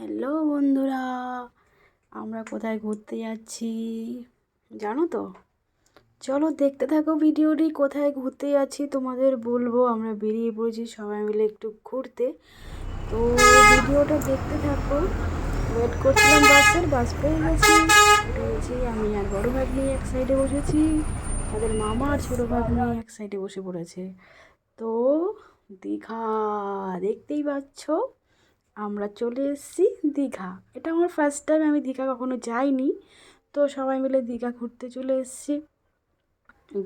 Hello বন্ধুরা, আমরা কোথায় ঘুরতে যাচ্ছি জানো তো? চলো দেখতে থাকো ভিডিওটি। কোথায় ঘুরতে যাচ্ছি তোমাদের বলবো। আমরা বেরিয়ে পড়েছি সবাই মিলে একটু ঘুরতে, তো ভিডিওটা দেখতে থাকো। ওয়েট করছিলাম বাস পেয়ে গেছি, উঠে গেছি। আমি আর বড় ভাগ্নি এক সাইডে বসেছি, তাদের মামা আর ছোটো ভাগ্নি এক সাইডে বসে পড়েছে। তো দীঘা দেখতেই পাচ্ছ, আমরা চলে এসেছি দীঘা। এটা আমার ফার্স্ট টাইম, আমি দীঘা কখনো যাইনি। তো সবাই মিলে দীঘা ঘুরতে চলে এসেছি।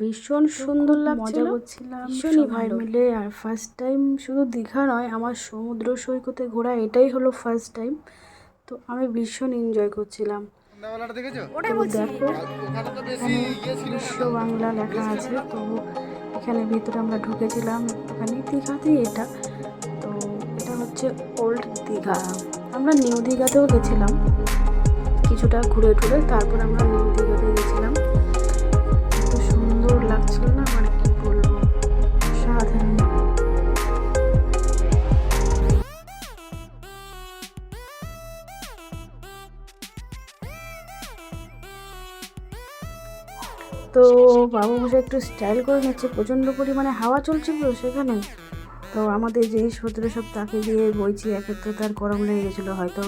ভীষণ সুন্দর লাগছিল, মজা করছিলাম ভীষণই ভালো মিলে। আর ফার্স্ট টাইম শুধু দীঘা নয়, আমার সমুদ্র সৈকতে ঘোরা এটাই হলো ফার্স্ট টাইম। তো আমি ভীষণ এনজয় করছিলাম। তো দেখো এখানে বিশ্ব বাংলা লেখা আছে, তো এখানে ভিতরে আমরা ঢুকেছিলাম। ওখানে দীঘাতেই এটা। তো এটা হচ্ছে ওল্ড দীঘা। আমরা নিউ দীঘাতেও গেছিলাম, কিছুটা ঘুরে টুরে তারপর আমরা নিউ দীঘাতে গেছিলাম। এত সুন্দর লাগছিল না, মানে কি বলবো, সাধারণ। তো বাবু বসে একটু স্টাইল করে নিচ্ছে, প্রচণ্ড পরিমাণে হাওয়া চলছিল সেখানে। তো আমাদের জিনিসপত্র সব তাকে দিয়ে বইছি, একে তো তার গরম লেগে গেছিলো হয়তো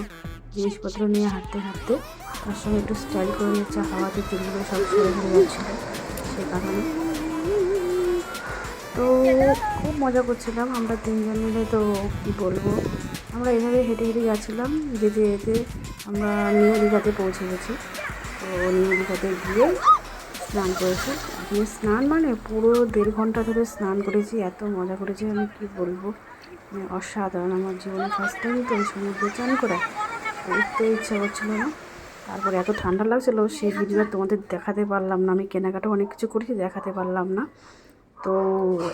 জিনিসপত্র নিয়ে হাঁটতে হাঁটতে, তার সঙ্গে একটু স্টাইল করে নিচ্ছে। হাওয়াতে চুলগুলো সব সরে সরে যাচ্ছিলো সে কারণে। তো খুব মজা করছিলাম আমরা তিনজন মিলে। তো কি বলবো, আমরা এভাবে হেঁটে হেঁটে যাচ্ছিলাম, যেতে যেতে আমরা নিউ দীঘাতে পৌঁছে গেছি। তো নিউ দীঘাতে গিয়ে স্নান করেছি। এখানে স্নান মানে পুরো 1.5 ঘন্টা ধরে স্নান করেছি, এত মজা করেছি আমি কি বলবো, মানে অসাধারণ। আমার জীবনে ফার্স্ট টাইম তো এই সমুদ্রে চান করা, উঠতে ইচ্ছা করছিলো না। তারপরে এত ঠান্ডা লাগছিলো, সেই ভিডিও তোমাদের দেখাতে পারলাম না। আমি কেনাকাটা অনেক কিছু করেছি, দেখাতে পারলাম না। তো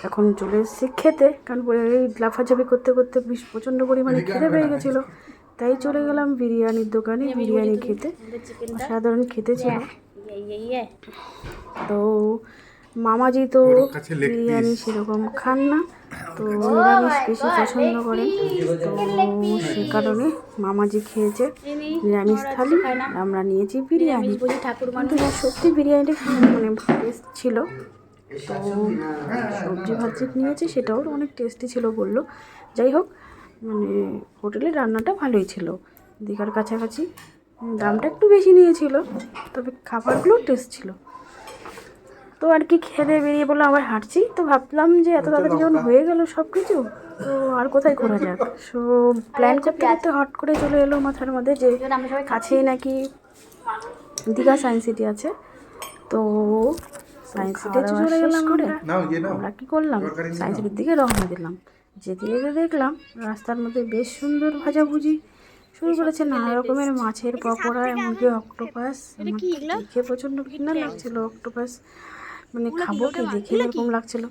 এখন চলে এসেছি খেতে, কারণ এই লাফাঝাপি করতে করতে প্রচণ্ড পরিমাণে খিদে পেয়ে গেছিলো। তাই চলে গেলাম বিরিয়ানির দোকানে বিরিয়ানি খেতে। অসাধারণ খেতে ছিল। তো মামাজি তো বিরিয়ানি সেরকম খান না, তো নিরামিষ বেশি পছন্দ করেন। তো সে কারণে মামাজি খেয়েছে নিরামিষ থালি, আমরা নিয়েছি বিরিয়ানি। কিন্তু সত্যি বিরিয়ানিটা মানে টেস্ট ছিল। তো সবজি ভাজি নিয়েছে, সেটাও অনেক টেস্টি ছিল বললো। যাই হোক, মানে হোটেলের রান্নাটা ভালোই ছিল। দীঘার কাছাকাছি, দামটা একটু বেশি নিয়েছিল, তবে খাবারগুলো টেস্ট ছিল। তো আর কি খেতে বেরিয়ে বললো আবার হাঁটছি। তো ভাবলাম যে এত তাড়াতাড়ি যখন হয়ে গেল সব কিছু, তো আর কোথায় ঘোরা যাক। সো প্ল্যান করতে করতে হট করে চলে এলো মাথার মধ্যে যে কাছেই নাকি দীঘা সায়েন্স সিটি আছে। তো সায়েন্স সিটি চলে গেলাম আমরা কী করলাম, সায়েন্স সিটির দিকে রওনা দিলাম। যেতে যেতে দেখলাম রাস্তার মধ্যে বেশ সুন্দর ভাজাভুজি শুরু করেছে, নানা রকমের মাছের পকোড়া, এমনকি অক্টোপাস। দেখে প্রচণ্ড ঘৃণা লাগছিল অক্টোপাস, মানে খাবো কি, দেখে এরকম লাগছিল।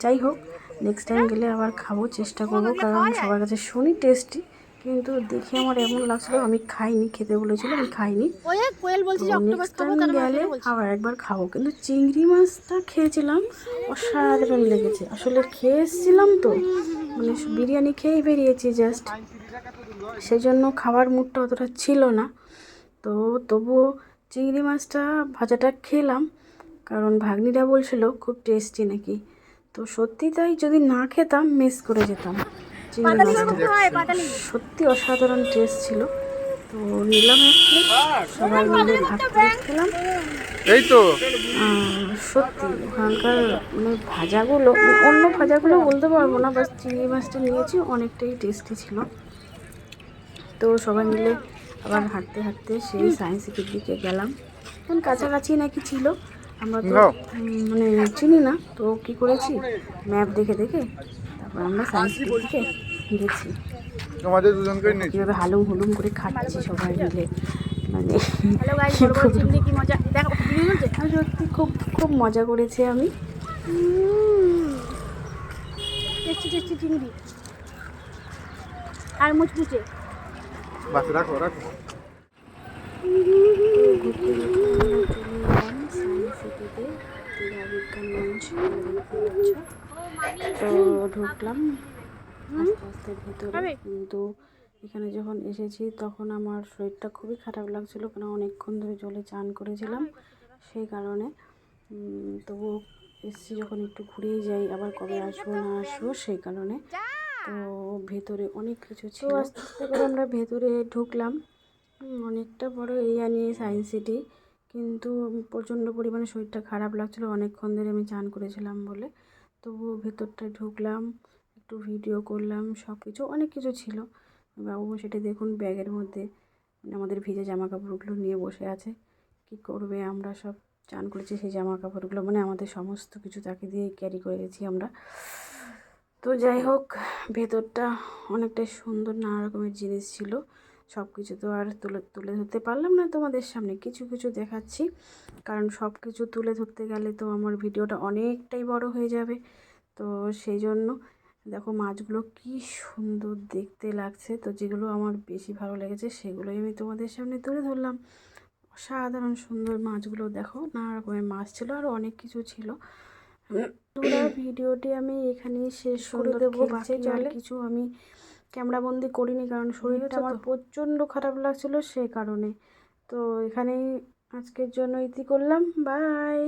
যাই হোক, নেক্সট টাইম গেলে আবার খাবো, চেষ্টা করবো, কারণ সবার কাছে শুনি টেস্টি, কিন্তু দেখে আমার এমন লাগছিল আমি খাইনি। খেতে বলেছিল, আমি খাইনি। নেক্সট টাইম গেলে আবার একবার খাবো। কিন্তু চিংড়ি মাছটা খেয়েছিলাম, অসাধারণ লেগেছে। আসলে খেয়ে এসেছিলাম তো, মানে বিরিয়ানি খেয়েই বেরিয়েছি জাস্ট, সেই জন্য খাবার মুডটা অতটা ছিল না। তো তবুও চিংড়ি মাছটা ভাজাটা খেলাম, কারণ ভাগ্নিরা বলছিল খুব টেস্টি নাকি। তো সত্যি তাই, যদি না খেতাম মিস করে যেতাম। চিংড়ি মাছটা সত্যি অসাধারণ টেস্ট ছিল। তো নিলাম এক প্লেট, সবাই মিলে ভাগ করে খেলাম। এই তো সত্যি ওখানকার মানে ভাজাগুলো, অন্য ভাজাগুলো বলতে পারবো না, বাস চিংড়ি মাছটা নিয়েছি, অনেকটাই টেস্টি ছিল। তো সবাই মিলে আবার হাঁটতে হাঁটতে সেই সায়েন্স সিটির দিকে গেলাম। এখন কাছাকাছি নাকি ছিল, আমরা তো মানে চিনি না। তো কী করেছি, ম্যাপ দেখে দেখে তারপর আমরা সায়েন্স সিটির দিকে গেছি। কীভাবে হালুম হুলুম করে খাচ্ছি সবাই মিলে, মানে সত্যি খুব খুব মজা করেছি আমি। চিংড়ি আর মুচমুচে রাখো রাখো। ঘুরতে ঘুরতে আমরা চলে এলাম সায়েন্স সিটিতে, দীঘা বিজ্ঞান মঞ্চ দেখতে পাচ্ছ। তো ঢুকলাম আস্তে আস্তে ভেতরে, কিন্তু এখানে যখন এসেছি তখন আমার শরীরটা খুবই খারাপ লাগছিলো, কারণ অনেকক্ষণ ধরে জলে চান করেছিলাম সেই কারণে। তবু এসছি যখন একটু ঘুরেই যাই, আবার কবে আসবো না আসবো সেই কারণে। তো ভেতরে অনেক কিছু ছিল, আস্তে আস্তে করে আমরা ভেতরে ঢুকলাম। অনেকটা বড় এরিয়া নিয়ে সায়েন্স সিটি, কিন্তু প্রচণ্ড পরিমাণে শরীরটা খারাপ লাগছিলো অনেকক্ষণ ধরে আমি চান করেছিলাম বলে। তবুও ভেতরটায় ঢুকলাম, একটু ভিডিও করলাম, সব কিছু অনেক কিছু ছিল। বাবু সেটা দেখুন ব্যাগের মধ্যে আমাদের ভিজে জামা কাপড়গুলো নিয়ে বসে আছে। কি করবে, আমরা সব চান করেছি সেই জামা কাপড়গুলো, মানে আমাদের সমস্ত কিছু তাকে দিয়ে ক্যারি করে গেছি আমরা। তো যাই হোক, ভেতরটা অনেকটাই সুন্দর, নানা রকমের জিনিস ছিল। সব কিছু তো আর তুলে ধরতে পারলাম না তোমাদের সামনে, কিছু কিছু দেখাচ্ছি, কারণ সব কিছু তুলে ধরতে গেলে তো আমার ভিডিওটা অনেকটাই বড় হয়ে যাবে। তো সেই জন্য দেখো মাছগুলো কি সুন্দর দেখতে লাগছে। তো যেগুলো আমার বেশি ভালো লেগেছে সেগুলোই আমি তোমাদের সামনে তুলে ধরলাম। অসাধারণ সুন্দর মাছগুলো দেখো, নানা রকমের মাছ ছিল, আর অনেক কিছু ছিল। পুরো ভিডিওটি আমি এখানেই শেষ করে দেবো, বাকি আর কিছু আমি ক্যামেরাবন্দি করিনি, কারণ শরীরটা আমার প্রচণ্ড খারাপ লাগছিল সেই কারণে। তো এখানেই আজকের জন্য ইতি করলাম, বাই।